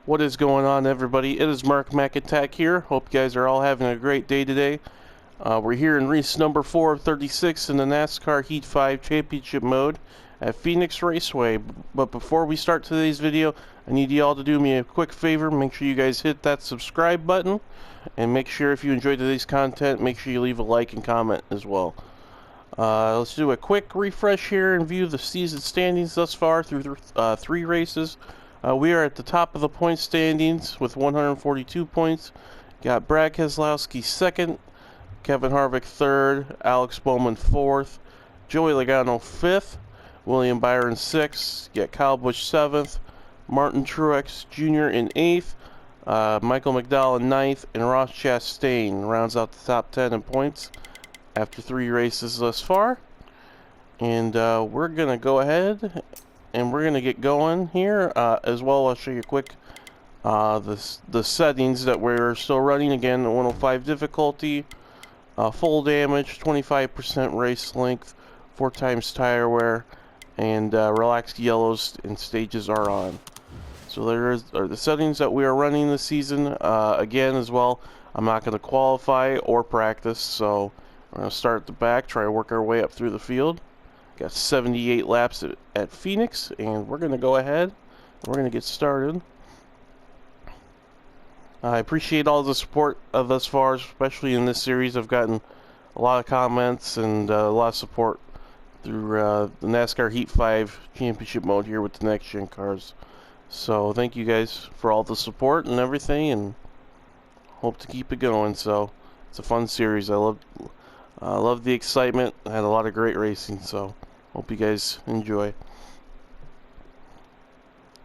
What is going on, everybody? It is Mark McAttack here. Hope you guys are all having a great day today. We're here in race number 4 of 36 in the NASCAR Heat 5 Championship mode at Phoenix Raceway. But before we start today's video, I need you all to do me a quick favor. Make sure you guys hit that subscribe button. And make sure if you enjoyed today's content, make sure you leave a like and comment as well. Let's do a quick refresh here and view the season standings thus far through 3 races. We are at the top of the point standings with 142 points. Got Brad Keselowski second, Kevin Harvick third, Alex Bowman fourth, Joey Logano fifth, William Byron sixth, got Kyle Busch seventh, Martin Truex Jr. in eighth, Michael McDowell in ninth, and Ross Chastain rounds out the top 10 in points after 3 races thus far. And we're gonna go ahead and we're gonna get going here. As well, I'll show you quick the settings that we're still running. Again, 105 difficulty, full damage, 25% race length, 4 times tire wear, and relaxed yellows and stages are on. So there are the settings that we are running this season. Again, as well, I'm not going to qualify or practice, so we're going to start at the back, try to work our way up through the field. Got 78 laps at Phoenix, and we're going to go ahead. We're going to get started. I appreciate all the support thus far, especially in this series. I've gotten a lot of comments and a lot of support through the NASCAR Heat 5 Championship mode here with the Next Gen cars. So thank you guys for all the support and everything, and hope to keep it going. So it's a fun series. I love the excitement. I had a lot of great racing, so hope you guys enjoy.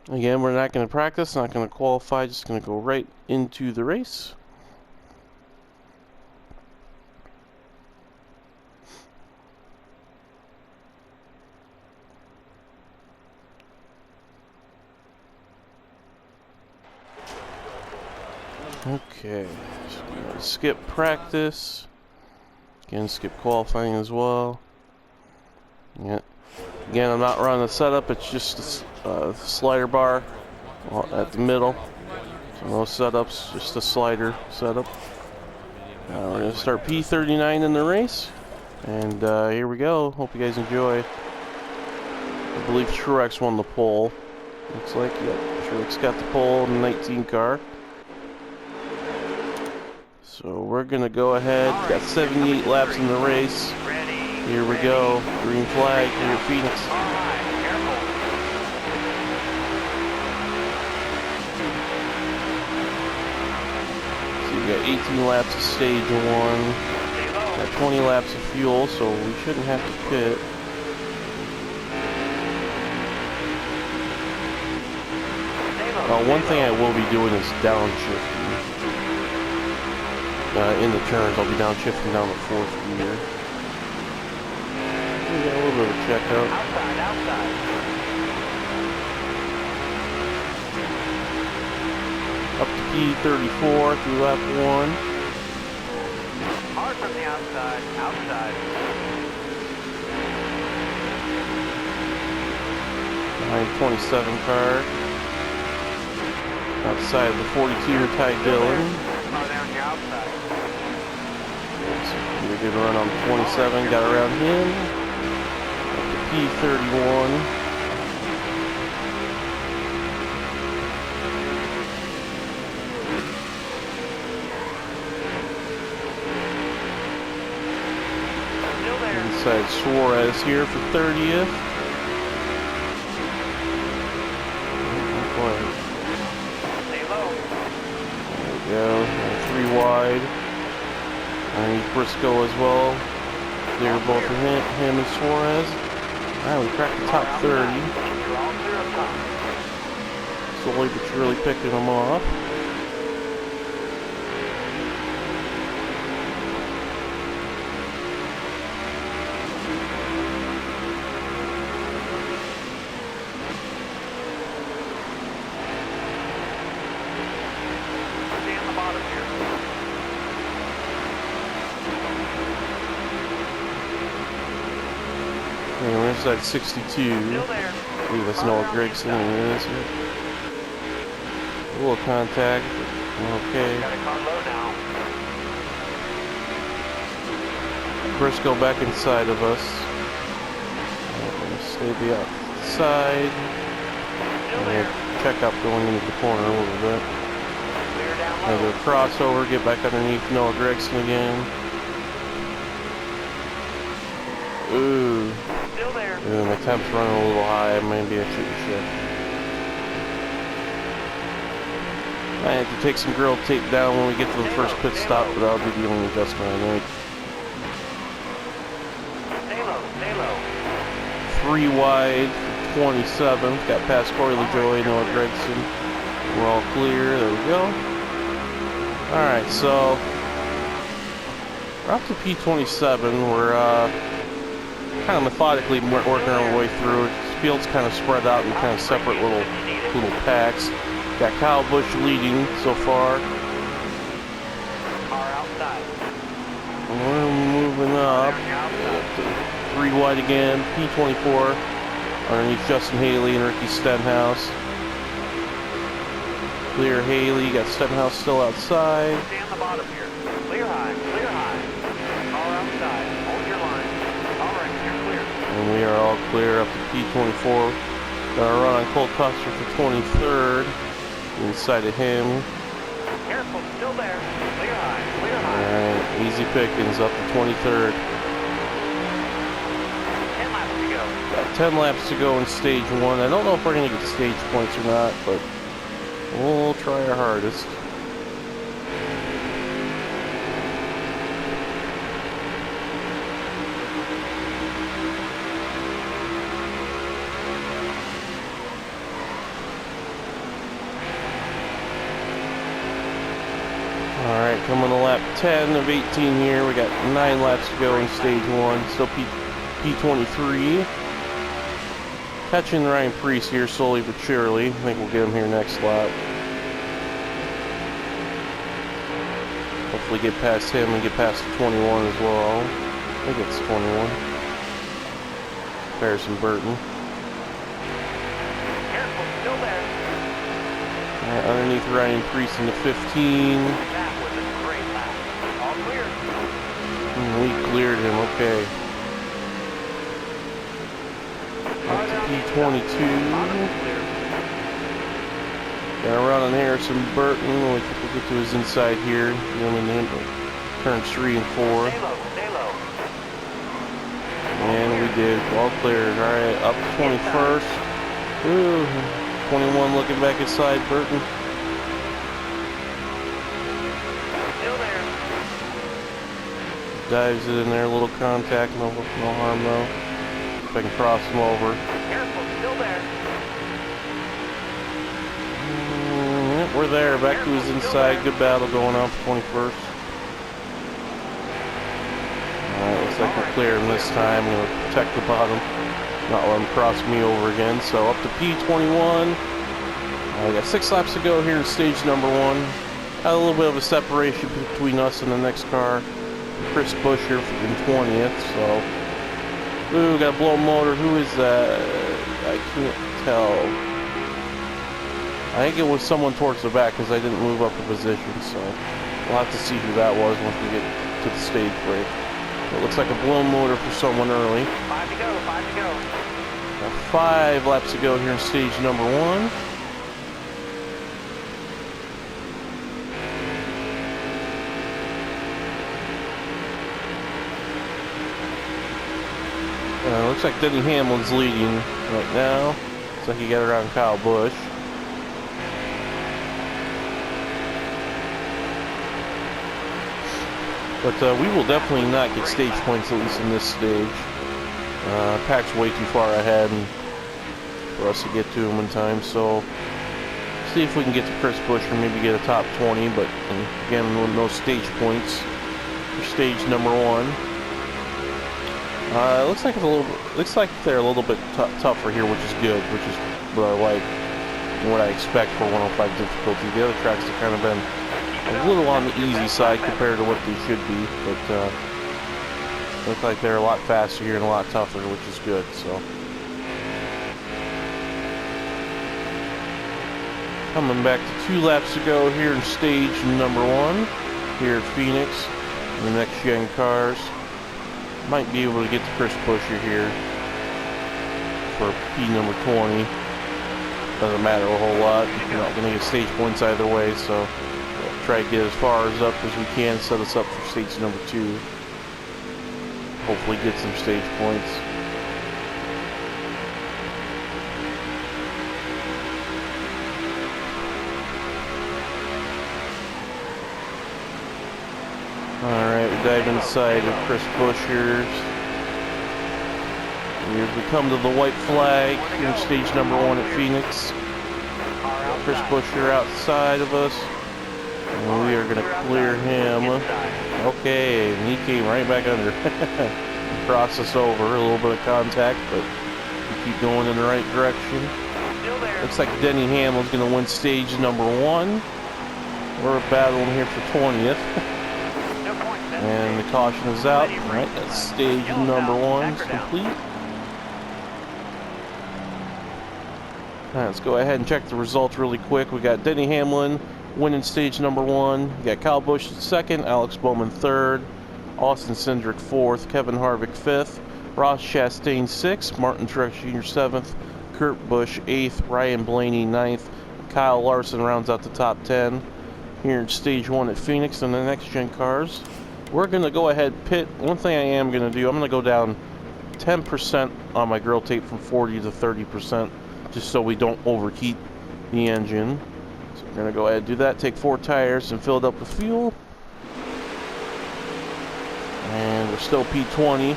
Again, we're not going to practice, not going to qualify, just going to go right into the race. Okay, so we're going to skip practice. Again, skip qualifying as well. Yeah. Again, I'm not running the setup, it's just a slider bar at the middle. So no setups, just a slider setup. We're going to start P39 in the race. And here we go. Hope you guys enjoy. I believe Truex won the pole. Looks like, yeah, Truex got the pole in the 19 car. So we're going to go ahead. Got 78 laps in the race. Here we go. Green flag here at Phoenix. So we got 18 laps of stage 1. Got 20 laps of fuel, so we shouldn't have to pit. One thing I will be doing is downshifting. In the turns, I'll be downshifting down the 4th gear. We got a little bit of a checkout. Outside. Up to P34 through lap 1. Hard from the outside. 927 car. Outside of the 42 Ty Dillon. We did a run on 27, got around him. Up to P31. Inside Suarez here for 30th. There we go, 3 wide. Underneath Briscoe as well. They're both him and Suarez. Alright, we cracked the top 30. Slowly but surely picking them off. And we're inside 62. I believe that's Noah Gragson. A little contact. Okay. Got a car low now. Briscoe back inside of us. I'm gonna stay the outside. Still I'm there. gonna check up going into the corner a little bit. Clear down Another low. crossover, get back underneath Noah Gregson again. Ooh. Still there. Ooh, my temp's running a little high. Maybe I shouldn't shift. I have to take some grill tape down when we get to the first pit stop, but that'll be the only adjustment I make. Stay low. Stay low. 3 wide, 27th. Got past Corey LaJoy, Noah Gregson. We're all clear. There we go. Alright, so we're up to P27. We're kind of methodically working our way through. This field's kind of spread out in kind of separate little packs. Got Kyle Busch leading so far. Car outside. We're moving up. 3 wide again. P24 underneath Justin Haley and Ricky Stenhouse. Clear Haley. Got Stenhouse still outside. Stay on the bottom here. Clear high. Clear high. Car outside. Hold your line. All right, you're clear. And we are all clear up to P24. Got a run on Cole Custer for 23rd. Inside of him. Careful. Still there. Clear high. Clear high. Alright, easy pickings up to 23rd. 10 laps to go. Got 10 laps to go in stage 1. I don't know if we're going to get stage points or not, but we'll try our hardest. Alright, coming to lap 10 of 18 here. We got 9 laps to go in stage 1. Still P23. Catching Ryan Preece here slowly but surely. I think we'll get him here next lap. Hopefully get past him and get past the 21 as well. I think it's 21. Harrison Burton. Careful. Still there. Underneath Ryan Preece in the 15. That was a great lap. All clear. We cleared him, okay. Up to P22. Clear. Got a run on Harrison Burton. We'll get to his inside here. Going into turns 3 and 4. Stay low. Stay low. And we did. All cleared. Alright, up to 21st. Ooh. 21 looking back inside Burton. Still there. Dives it in there, a little contact, no harm though. If I can cross him over. Careful. Still there. Yep, we're there. Back to his inside. Good battle going on for 21st. Alright, looks like we're clear him this time. I'm going to protect the bottom. Not let him cross me over again. So up to P21. I got 6 laps to go here in stage number 1. Had a little bit of a separation between us and the next car. Chris Busch here in 20th. So, ooh, got a blown motor. Who is that? I can't tell. I think it was someone towards the back because I didn't move up a position. So we'll have to see who that was once we get to the stage break. It looks like a blown motor for someone early. 5 to go. 5 to go. Got 5 laps to go here in stage number 1. Looks like Denny Hamlin's leading right now. Looks like he got around Kyle Busch. But we will definitely not get stage points, at least in this stage. Pack's way too far ahead and for us to get to him in time. So see if we can get to Chris Busch or maybe get a top 20. But again, no stage points for stage number 1. Looks like they're a little bit tougher here, which is good, which is what I like and what I expect for 105 difficulty. The other tracks have kind of been a little on the easy side compared to what they should be, but look like they're a lot faster here and a lot tougher, which is good. So Coming back to 2 laps to go here in stage number 1 here at Phoenix. The next gen cars. Might be able to get to Chris Buescher here for P number 20. Doesn't matter a whole lot. We're not going to get stage points either way, so we'll try to get as far as up as we can, set us up for stage number 2. Hopefully get some stage points. Alright, we dive inside of Chris Buescher's. As we come to the white flag here in stage number 1 at Phoenix. Chris Buescher outside of us. And we are going to clear him. Okay, and he came right back under. Cross us over, a little bit of contact, but we keep going in the right direction. Looks like Denny Hamlin's going to win stage number 1. We're battling here for 20th. And the caution is out. Alright, that's stage number 1 is complete. Alright, let's go ahead and check the results really quick. We got Denny Hamlin winning stage number 1. We got Kyle Busch 2nd, Alex Bowman 3rd, Austin Cindric 4th, Kevin Harvick 5th, Ross Chastain 6th, Martin Truex Jr. 7th, Kurt Busch 8th, Ryan Blaney 9th, Kyle Larson rounds out the top 10 here in stage 1 at Phoenix and the next gen cars. We're going to go ahead pit. One thing I am going to do, I'm going to go down 10% on my grill tape from 40 to 30%, just so we don't overheat the engine. So we're going to go ahead and do that. Take 4 tires and fill it up with fuel. And we're still P20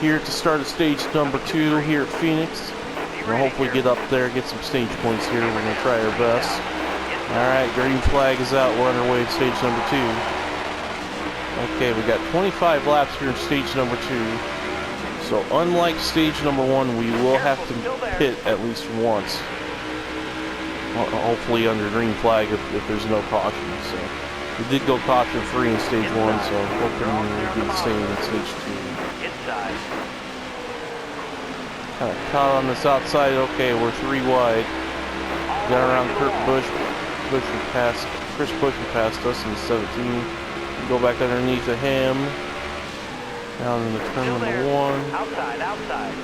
here to start at stage number 2 here at Phoenix. We'll hopefully get up there, get some stage points here. We're going to try our best. Alright, green flag is out. We're on our way to stage number 2. Okay, we got 25 laps here in stage number 2. So unlike stage number 1, we will have to pit at least once. Hopefully under green flag if there's no caution. So we did go caution free in stage 1, so hoping we'll do the same in stage 2. Kind of caught on this outside. Okay, we're 3 wide. Got around Kurt Busch. Chris Buescher passed us in 17. Go back underneath of him. Down in the turn number 1. Outside.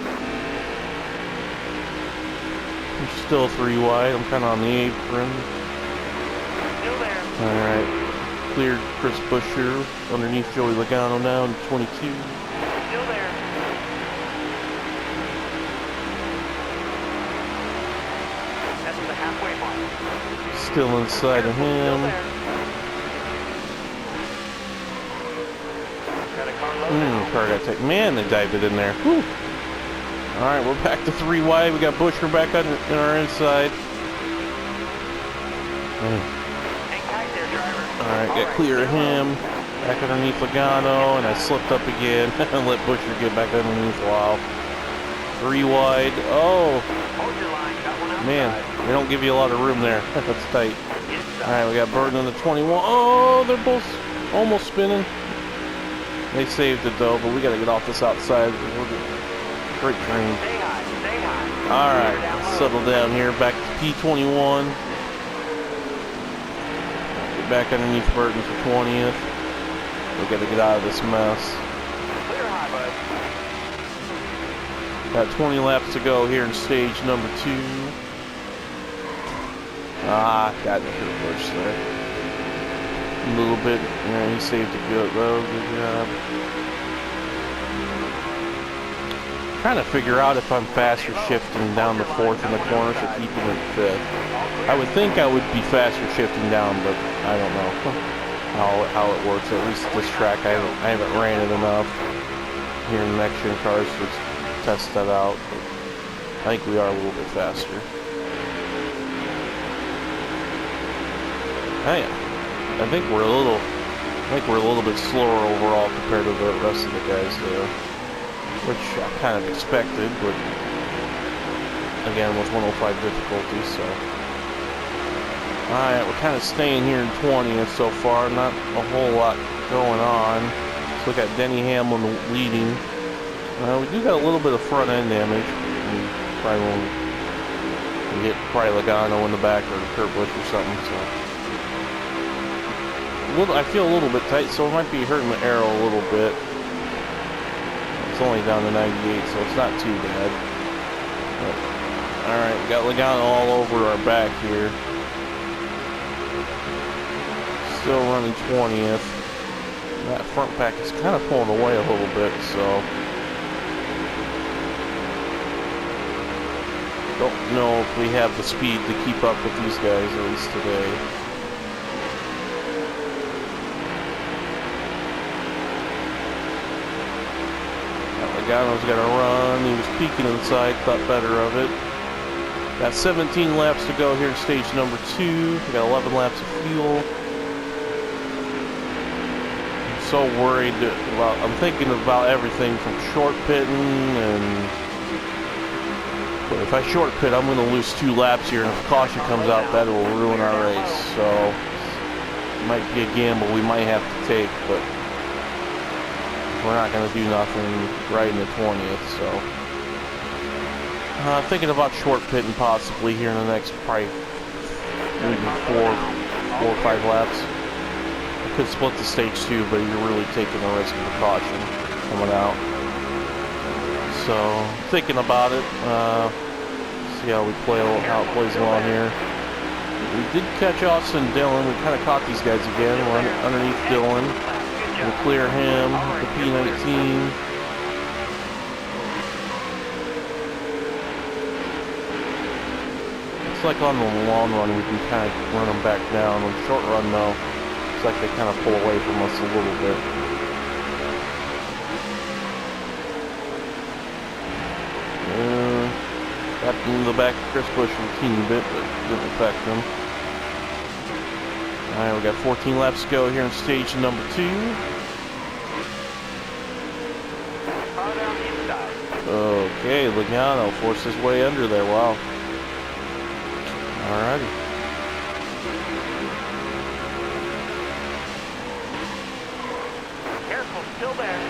We're still 3 wide. I'm kind of on the apron. Still there. Alright. Cleared Chris Buescher underneath Joey Logano now in 22. Still there. That's the halfway mark. Still inside of him. Car got taken. Man, they dived it in there. Alright, we're back to 3 wide. We got Buescher back in our inside. Alright, got clear of him. Back underneath Logano, and I slipped up again and let Buescher get back underneath. Wow. 3 wide. Oh! Man, they don't give you a lot of room there. That's tight. Alright, we got Burton in the 21. Oh, they're both almost spinning. They saved it though, but we gotta get off this outside. Great train. Alright, let's settle down here. Back to P21. Get back underneath Burton for 20th. We gotta get out of this mess. Got 20 laps to go here in stage number 2. Got Kurt Busch there. A little bit, yeah, he saved it good though. Good job. Trying to figure out if I'm faster shifting down the 4th in the corners or keeping it 5th. I would think I would be faster shifting down, but I don't know how it works. At least this track, I haven't ran it enough here in the next gen cars to test that out. But I think we are a little bit faster. I think we're a little bit slower overall compared to the rest of the guys there, which I kind of expected, but again with 105 difficulty. So, alright, we're kind of staying here in 20th so far. Not a whole lot going on. Let's look at Denny Hamlin leading. We do got a little bit of front end damage. We probably won't We hit probably Logano in the back or Kurt Busch or something. So I feel a little bit tight, so it might be hurting the arrow a little bit. It's only down to 98, so it's not too bad. All right, we got Logano all over our back here. Still running 20th. That front pack is kind of pulling away a little bit, so don't know if we have the speed to keep up with these guys, at least today. Logano's got to run. He was peeking inside, thought better of it. Got 17 laps to go here in stage number 2. We got 11 laps of fuel. So worried about, I'm thinking about everything from short pitting, and but if I short pit, I'm going to lose 2 laps here, and if caution comes out, that will ruin our race. So it might be a gamble we might have to take, but we're not going to do nothing right in the 20th. So thinking about short pitting possibly here in the next probably maybe 4 or 5 laps. Could split the stage 2, but you're really taking the risk of the caution coming out. So thinking about it, see how we play, how it plays along here. We did catch Austin Dillon. We kind of caught these guys again. We're underneath Dillon. We'll clear him. The P19. It's like on the long run we can kind of run them back down. On the short run though, it's like they kind of pull away from us a little bit. Got in the back of Chris Busch a teeny bit, but didn't affect him. Alright, we got 14 laps to go here in stage number 2. Okay, Logano forced his way under there. Wow. Alrighty. Still there.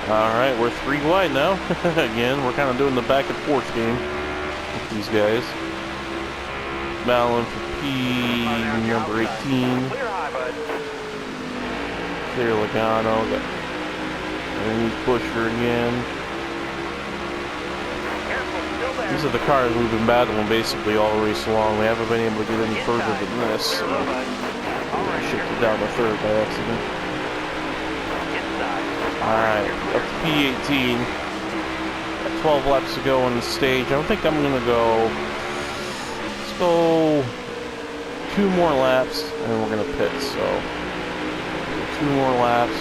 Alright, we're 3 wide now. Again, we're kind of doing the back and forth game with these guys. Battling for P number 18. Clear Logano. Got underneath Busher again. These are the cars we've been battling basically all the race long. We haven't been able to get any further than this. So I shifted down to 3rd by accident. Alright, up to P18. Got 12 laps to go on the stage. I don't think I'm going to go. Let's go 2 more laps and we're going to pit. So 2 more laps.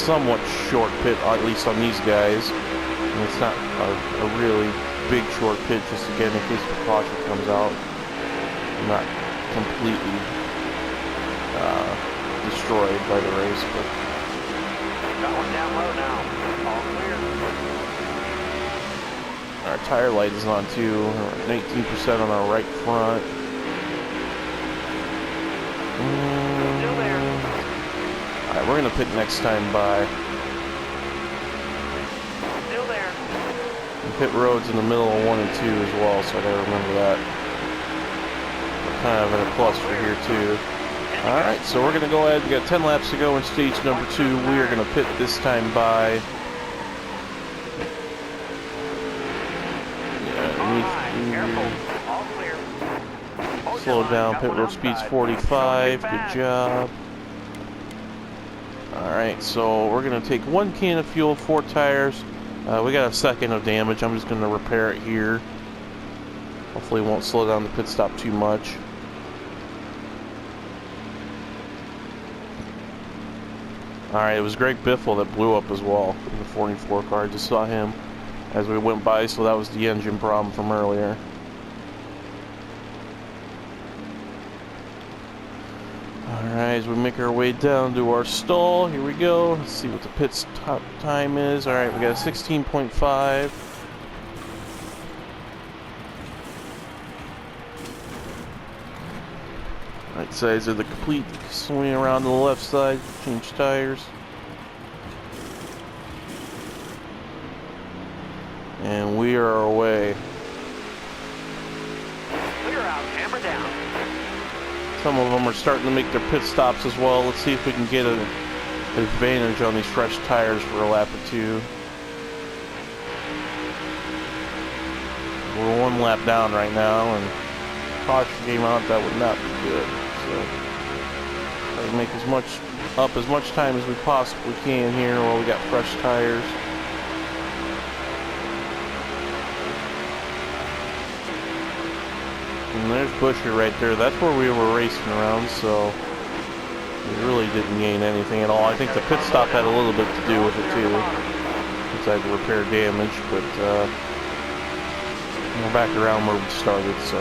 Somewhat short pit, at least on these guys. And it's not a really big short pit, just again in case the caution comes out. I'm not completely destroyed by the race, but. Got one down low now. All clear. Our tire light is on too. 19% on our right front. Still there. Alright, we're gonna pit next time by. Still there. And pit roads in the middle of 1 and 2 as well, so I gotta remember that. We're kind of in a cluster here too. Alright, so we're going to go ahead. We got 10 laps to go in stage number 2. We are going to pit this time by. Slow down. Pit road speed's 45. Good job. Alright, so we're going to take 1 can of fuel, 4 tires. We got a second of damage. I'm just going to repair it here. Hopefully it won't slow down the pit stop too much. Alright, it was Greg Biffle that blew up as well in the 44 car. I just saw him as we went by, so that was the engine problem from earlier. Alright, as we make our way down to our stall, here we go. Let's see what the pit's top time is. Alright, we got a 16.5. Right sides of the complete, swing around to the left side, change tires. And we are away. out. Hammer down. Some of them are starting to make their pit stops as well. Let's see if we can get an advantage on these fresh tires for a lap or two. We're one lap down right now, and caution came out. That would not be good. So try to make as much time as we possibly can here while we got fresh tires. And there's Busher right there. That's where we were racing around, so we really didn't gain anything at all. I think the pit stop had a little bit to do with it too, since I had to repair damage, but we're back around where we started, so.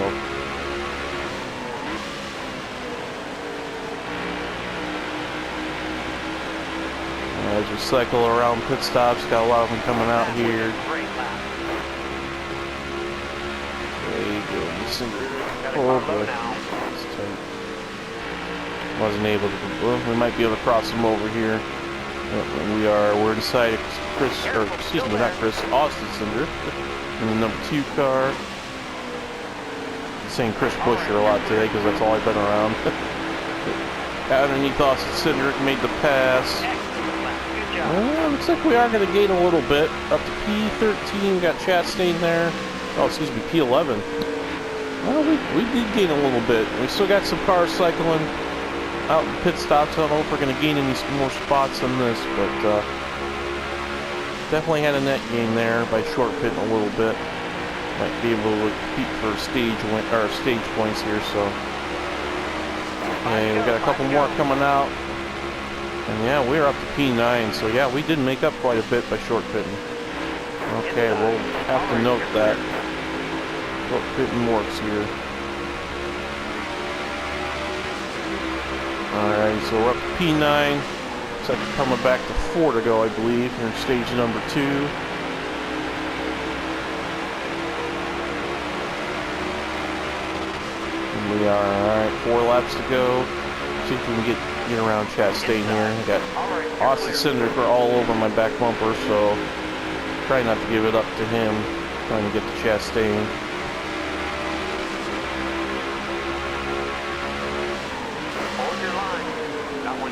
As we cycle around pit stops, got a lot of them coming out here. Oh boy. Wasn't able to. Well, we might be able to cross them over here. We're inside Chris, or excuse me, not Chris, Austin Cinder in the number 2 car. I'm saying Chris Busher a lot today because that's all I've been around. Underneath Austin Cinder made the pass. Looks like we are going to gain a little bit. Up to P13, got Chastain there. Oh, excuse me, P11. Well, we did gain a little bit. We still got some cars cycling out in pit stops. I don't know if we're going to gain any more spots than this, but definitely had a net gain there by short pitting a little bit. Might be able to compete for stage points here. So, okay, we got a couple more coming out. And yeah, we're up to P9, so yeah, we did make up quite a bit by short pitting. Okay, we'll have to note that. Short pitting works here. Alright, so we're up to P9. Looks like we're coming back to 4 to go, I believe, here in stage number 2. And we are, alright, 4 laps to go. See if we can get around Chastain here. I got Austin Cinder all over my back bumper, so try not to give it up to him. Trying to get to Chastain.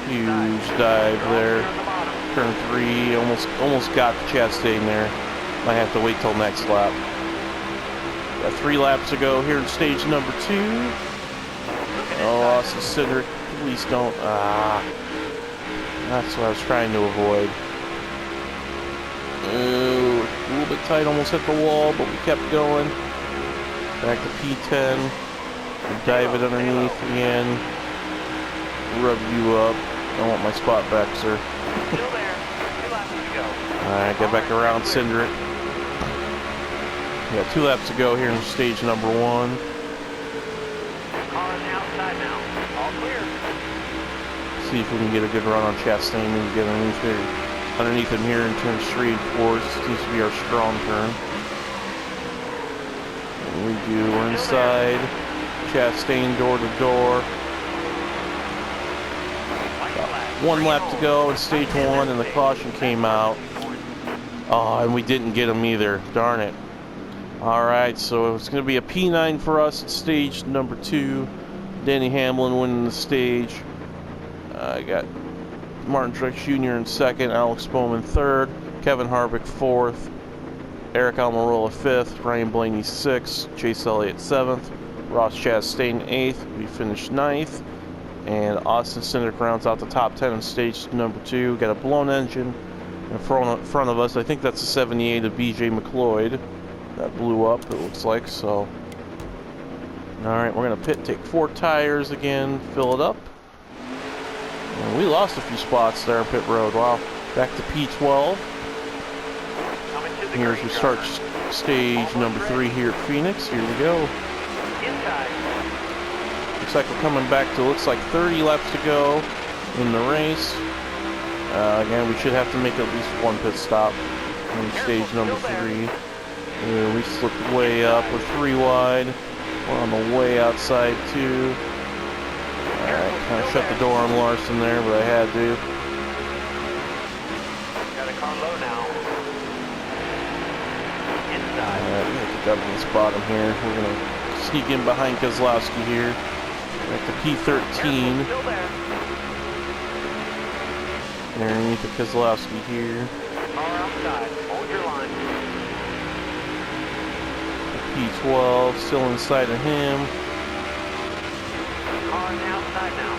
Huge dive there. Turn 3, almost got to Chastain there. Might have to wait till next lap. Got 3 laps to go here in stage number 2. Oh, Austin Cinder. Please don't. That's what I was trying to avoid. Ooh, a little bit tight, almost hit the wall, but we kept going. Back to P10. Dive it underneath again. Rub you up. I want my spot back, sir. Still there. 2 laps to go. Alright, get back around, cinder it. We got 2 laps to go here in stage number 1. Car on the outside now. All clear. See if we can get a good run on Chastain and get underneath him here in turns 3 and 4. This seems to be our strong turn. And we do. We're inside. Chastain door to door. About 1 lap to go in stage 1, and the caution came out. Oh, and we didn't get him either. Darn it. Alright, so it's going to be a P9 for us at stage number 2. Danny Hamlin winning the stage. I got Martin Truex Jr. in 2nd, Alex Bowman 3rd, Kevin Harvick 4th, Eric Almirola 5th, Ryan Blaney 6th, Chase Elliott 7th, Ross Chastain 8th, we finished 9th, and Austin Cindric rounds out the top 10 in stage number 2. Got a blown engine in front of us. I think that's a 78 of BJ McLeod that blew up, it looks like. So, alright, we're going to take 4 tires again, fill it up. And we lost a few spots there on pit road. Wow. Back to P12. Here as we start stage number 3 here at Phoenix. Here we go. Looks like we're coming back to, looks like 30 laps to go in the race. Again, we should have to make at least 1 pit stop in stage number 3. We slipped way up. We're 3 wide. We're on the way outside too. Alright, kind of shut the door on Larson there, but I had to. Got a car low now. Inside. Alright, we have to get up to this bottom here. We're going to sneak in behind Kozlowski here. At the P13. Still there. Underneath the Kozlowski here. Car outside. Hold your line. P12 still inside of him. Car on the outside now.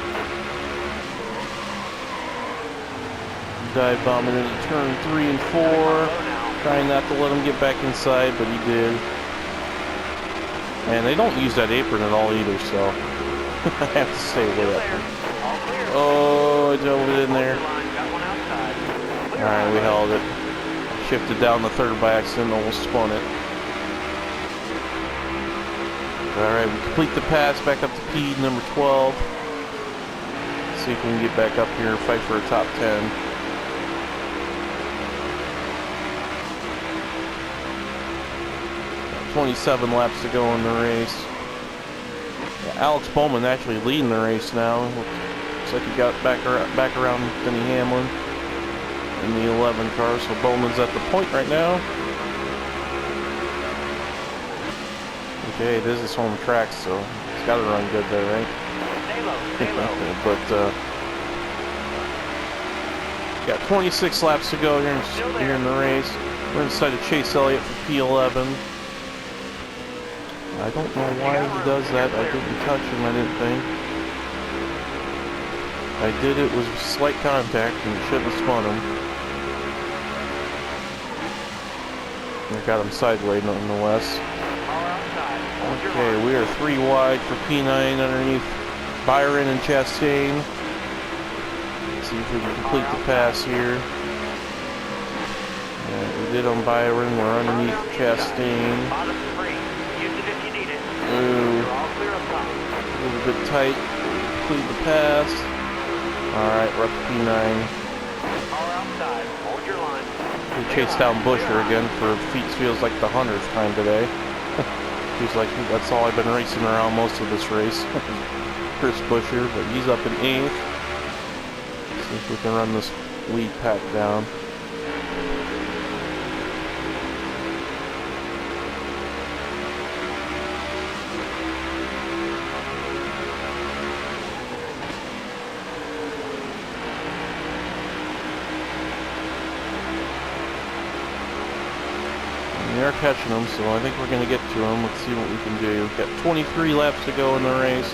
Dive bombing into turn 3 and 4. Low now. Trying not to let him get back inside, but he did. And they don't use that apron at all either, so I have to stay away Still that there. one. All clear. Oh, I drove it in Hold there. your line. Got one outside. Clear Alright, we highway. held it. Shifted down the third by accident, almost spun it. Alright, we complete the pass back up to P number 12. See if we can get back up here and fight for a top 10. 27 laps to go in the race. Yeah, Alex Bowman actually leading the race now. Looks like he got back around Denny Hamlin in the 11 car, so Bowman's at the point right now. Okay, it is his home track, so it's got to run good there, right? Stay low. Stay low. But got 26 laps to go here in the race. We're inside of Chase Elliott for P11. I don't know why he does that. I didn't touch him, I didn't think. I did, it was slight contact and shouldn't have spun him. I got him sideways nonetheless. Car outside. Hold your Okay, line. we are 3 wide for P9 underneath Byron and Chastain. Let's see if we can complete the pass here. Yeah, we did on Byron, we're underneath Chastain. Bottom free. Use it if you need it. Ooh, You're all clear up top. a little bit tight. Complete the pass. Alright, we're up to P9. Car outside. Hold your line. We chased down Busher again for feels like the 100th time today. He's like, that's all I've been racing around most of this race. Chris Busher, but he's up in 8th. See if we can run this lead pack down. We are catching them, so I think we're going to get to them. Let's see what we can do. We've got 23 laps to go in the race.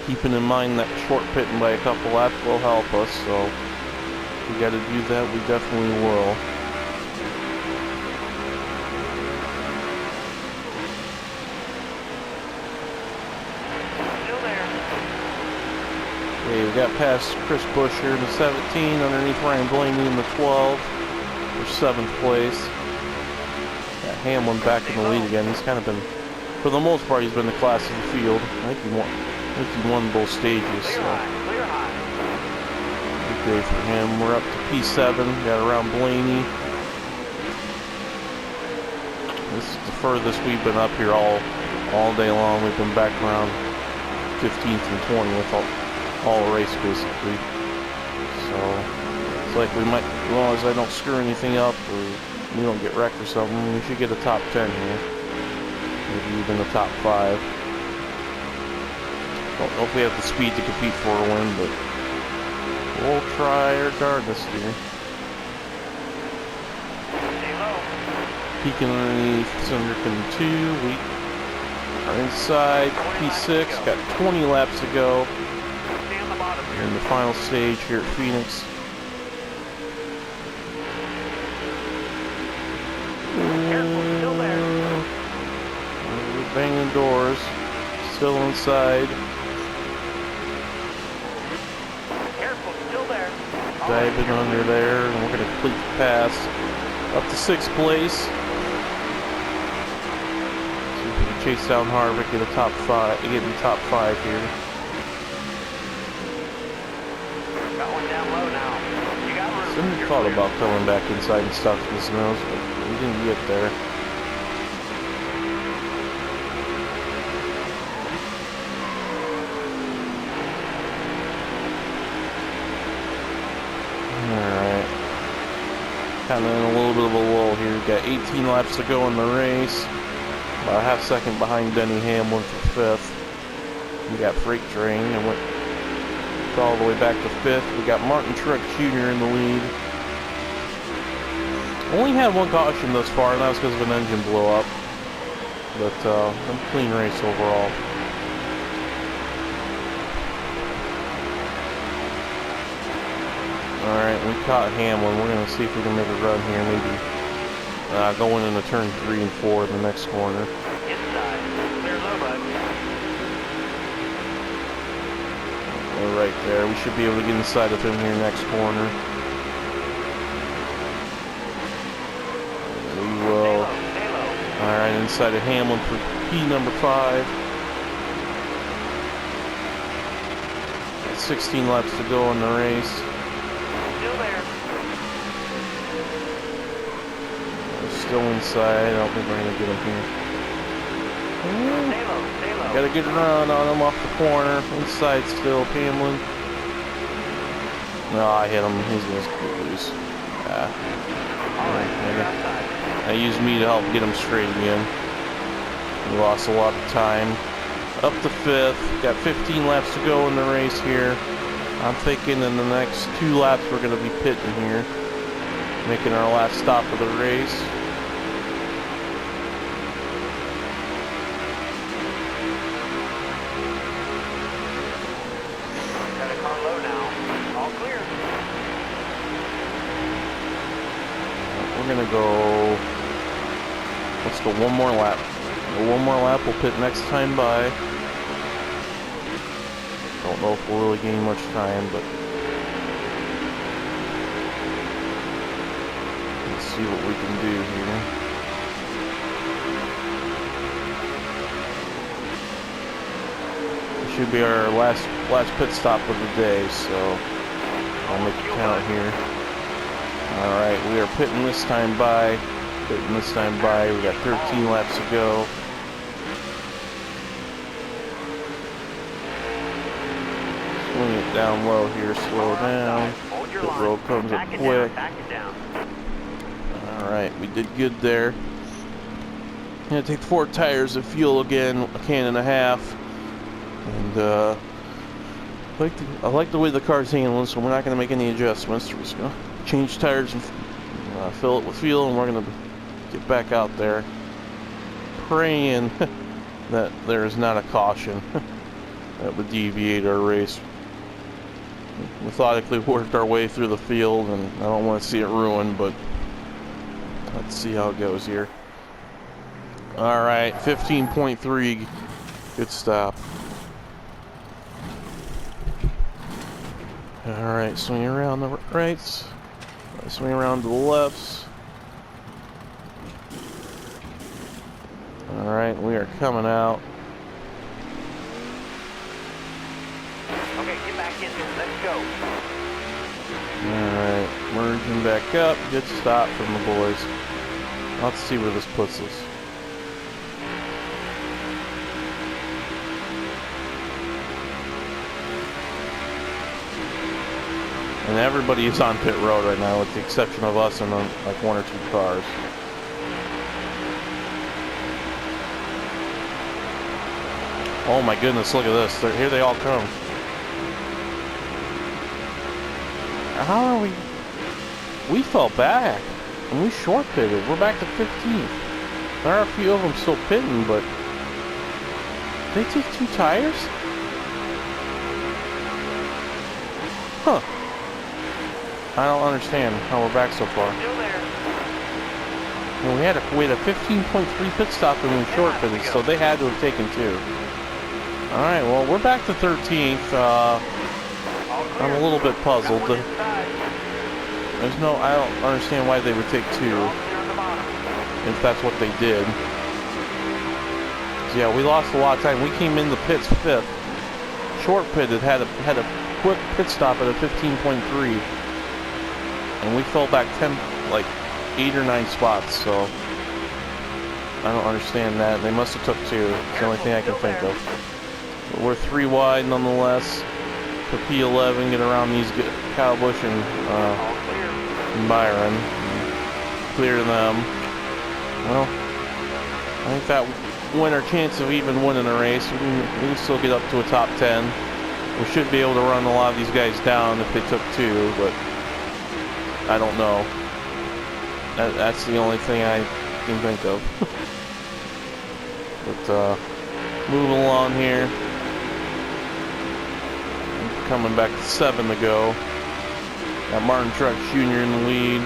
Keeping in mind that short pitting by a couple laps will help us, so if we got to do that, we definitely will. Still there. Okay, we got past Chris Busher in the 17, underneath Ryan Blaney in the 12. For 7th place. Got Hamlin back in the lead again. He's kind of been, for the most part, he's been the class of the field. I think he won both stages. Clear So high. Clear high. good day for him. We're up to P7. Got around Blaney. This is the furthest we've been up here all day long. We've been back around 15th and 20th all race basically. So. Like we might, as long as I don't screw anything up or we don't get wrecked or something, we should get a top 10 here. Maybe even a top 5. Don't know if we have the speed to compete for a win, but we'll try regardless here. Stay low. Peeking underneath Sunderkin 2, we are inside P6, got 20 laps to go. Stay on the bottom We're here. in the final stage here at Phoenix. Careful. Still there. We're banging doors. Still inside. Careful. Still there. All right, Diving you're under clear. there, and we're going to complete the pass up to 6th place. See if we can chase down Harvick, get a top 5, get in the top 5 here. Got one down low now. You got room. Somebody You're thought clear. about coming back inside and stuff his nose, but we didn't get there. Alright. Kind of in a little bit of a lull here. We've got 18 laps to go in the race. about a half second behind Denny Hamlin for 5th. We got Freight Train and went all the way back to 5th. We got Martin Truex Jr. in the lead. Only had one caution thus far, and that was because of an engine blow up. But a clean race overall. Alright, we caught Hamlin. We're going to see if we can make a run here. Maybe going into turn 3 and 4 in the next corner. Inside. Clear low, bud. We're right there. We should be able to get inside of him here next corner. We will. Alright, inside of Hamlin for P number 5. 16 laps to go in the race. Still there. We're still inside. I don't think we're going to get him here. Stay low, stay low. Got a good run on him off the corner. Inside still, Hamlin. No, I hit him. He's going to lose. Yeah. Alright, clear outside. That used me to help get him straight again. We lost a lot of time. Up to 5th. Got 15 laps to go in the race here. I'm thinking in the next 2 laps we're going to be pitting here. Making our last stop of the race. Got a car low now. All clear. We're going to go... Let's go one more lap. One more lap, we'll pit next time by. Don't know if we'll really gain much time, but let's see what we can do here. It should be our last pit stop of the day, so I'll make it count here. Alright, we are pitting this time by. Pitting this time by. We got 13 laps to go. Swing it down low here, slow down. Pit roll comes up quick. Alright, we did good there. Gonna take 4 tires of fuel again, a can and a half. And I like the way the car's handling, so we're not gonna make any adjustments. We're just gonna change tires and fill it with fuel, and we're gonna get back out there, praying that there is not a caution that would deviate our race. Methodically worked our way through the field, and I don't want to see it ruined, but let's see how it goes here. Alright, 15.3, good stop. Alright, swing around the rights, swing around to the lefts. Alright, we are coming out. Okay, get back in there. Let's go. Alright, merging back up. Good stop from the boys. Let's see where this puts us. And everybody is on pit road right now, with the exception of us and like 1 or 2 cars. Oh my goodness, look at this. Here they all come. How are we? We fell back. And we short pitted. We're back to 15th. There are a few of them still pitting, but... They take 2 tires? Huh. I don't understand how we're back so far. Still there. Well, we had a 15.3 pit stop and we short pitted, so they had to have taken 2. Alright, well, we're back to 13th. I'm a little bit puzzled. I don't understand why they would take 2, if that's what they did. So yeah, we lost a lot of time. We came in the pits 5th. Short pitted, had a quick pit stop at a 15.3. And we fell back 8 or 9 spots, so I don't understand that. They must have took 2. It's the only thing I can think of. But we're 3 wide nonetheless for P11. Get around these Kyle Busch and Byron. Clear them. Well, I think that win our chance of even winning a race. We can still get up to a top 10. We should be able to run a lot of these guys down if they took 2, but I don't know. That's the only thing I can think of. But moving along here. Coming back to 7 to go. Got Martin Truex Jr. in the lead.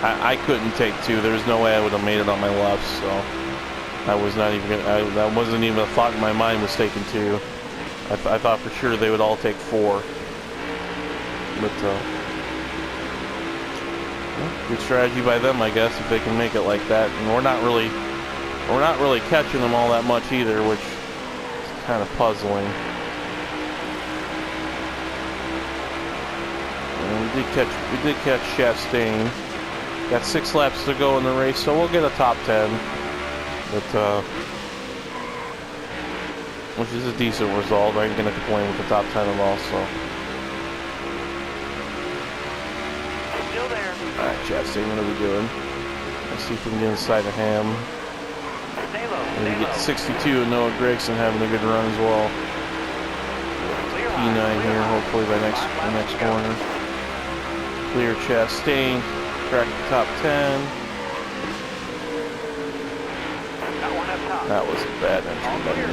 I couldn't take 2. There's no way I would have made it on my left, so I was not even gonna, that wasn't even a thought in my mind was taking 2. I thought for sure they would all take 4. But well, good strategy by them, I guess, if they can make it like that. And we're not really catching them all that much either, which is kind of puzzling. And we did catch Chastain. Got 6 laps to go in the race, so we'll get a top 10. But which is a decent result. I ain't gonna complain with the top 10 at all. So. Still there. All right, Chastain, what are we doing? Let's see if we can get inside of Ham. Stay low. And we get to 62 and Noah Gragson having a good run as well. P9 here, hopefully by next corner. Clear Chastain. Crack the top 10. Got one up top. That was a bad entry by me.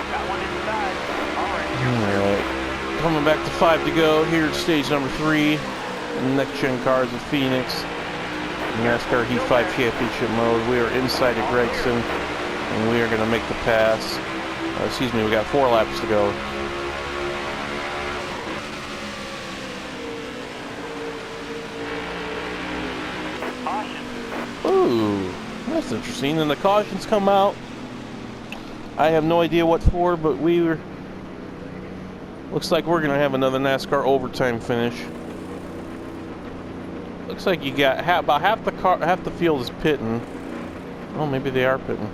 Got one inside. Alright. Coming back to 5 to go here at stage number 3. In the next gen cars at Phoenix. NASCAR Heat 5 Championship mode. We are inside of Gragson. And we are going to make the pass. Excuse me, we got 4 laps to go. Ooh, that's interesting. And the cautions come out. I have no idea what for, but looks like we're gonna have another NASCAR overtime finish. Looks like you got about half the field is pitting. Oh, maybe they are pitting.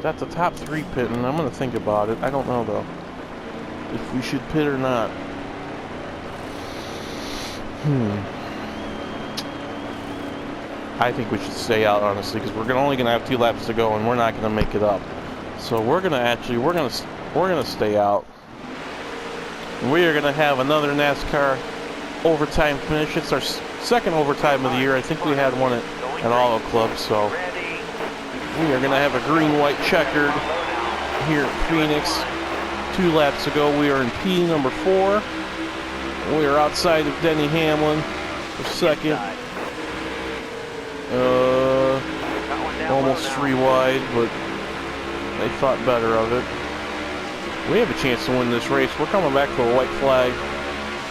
That's the top 3 pitting. I'm gonna think about it. I don't know though if we should pit or not. I think we should stay out, honestly, because we're only going to have 2 laps to go, and we're not going to make it up. So we're going to stay out. And we are going to have another NASCAR overtime finish. It's our second overtime of the year. I think we had one at Auto Club. So we are going to have a green-white checkered here at Phoenix. 2 laps to go. We are in P number 4. We are outside of Denny Hamlin for second. Almost 3 wide, but they thought better of it. We have a chance to win this race. We're coming back for a white flag.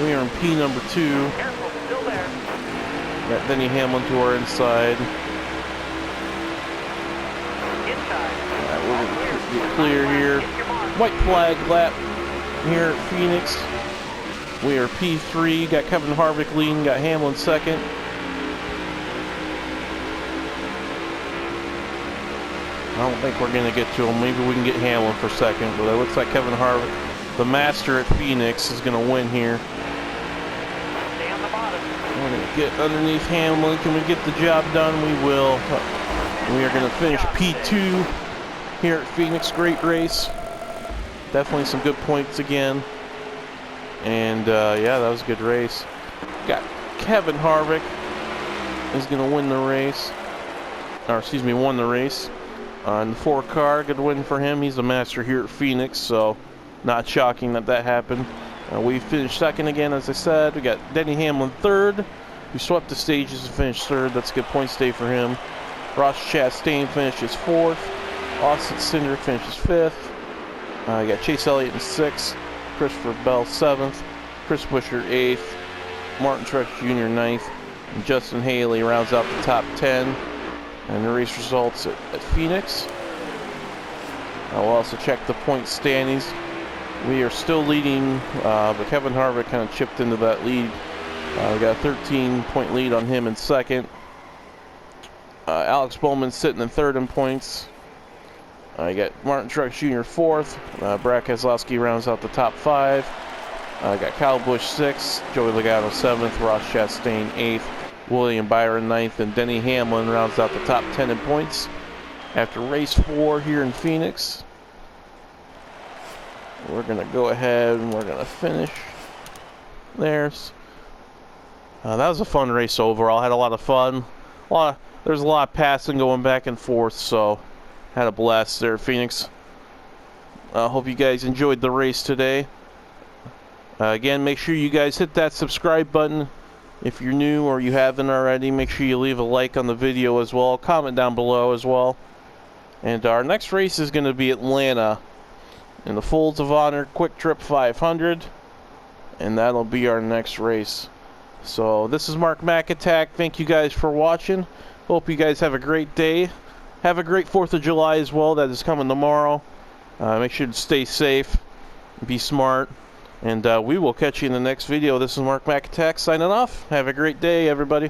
We are in P number 2. Careful, still there. Got Denny Hamlin to our inside. Inside. Alright, we're going to get clear here. White flag lap here at Phoenix. We are P3. Got Kevin Harvick leading. Got Hamlin second. I don't think we're going to get to him. Maybe we can get Hamlin for second, but it looks like Kevin Harvick, the master at Phoenix, is going to win here. Stay on the bottom. We're going to get underneath Hamlin. Can we get the job done? We will. We are going to finish P2 here at Phoenix. Great race. Definitely some good points again. And yeah, that was a good race. Got Kevin Harvick is going to win the race. Or excuse me, won the race. On the 4 car, good win for him. He's a master here at Phoenix, so not shocking that happened. We finished second again, as I said. We got Denny Hamlin third. We swept the stages and finished third. That's a good points day for him. Ross Chastain finishes 4th. Austin Cindric finishes 5th. You got Chase Elliott in 6th. Christopher Bell 7th. Chris Buescher 8th. Martin Truex Jr. 9th. And Justin Haley rounds out the top 10. And the race results at Phoenix. We'll also check the point standings. We are still leading, but Kevin Harvick kind of chipped into that lead. We got a 13-point lead on him in second. Alex Bowman sitting in third in points. You got Martin Truex Jr. 4th. Brad Keselowski rounds out the top 5. Got Kyle Busch 6th, Joey Logano 7th, Ross Chastain 8th, William Byron 9th, and Denny Hamlin rounds out the top 10 in points after race 4 here in Phoenix. We're going to go ahead and we're going to finish. There's. That was a fun race overall. Had a lot of fun. There's a lot of passing going back and forth, so had a blast there at Phoenix. Hope you guys enjoyed the race today. Again, make sure you guys hit that subscribe button if you're new or you haven't already. Make sure you leave a like on the video as well. Comment down below as well. And our next race is going to be Atlanta in the Folds of Honor Quick Trip 500. And that'll be our next race. So this is Mark McAttack. Thank you guys for watching. Hope you guys have a great day. Have a great 4th of July as well. That is coming tomorrow. Make sure to stay safe. Be smart. And we will catch you in the next video. This is Mark McAttack signing off. Have a great day, everybody.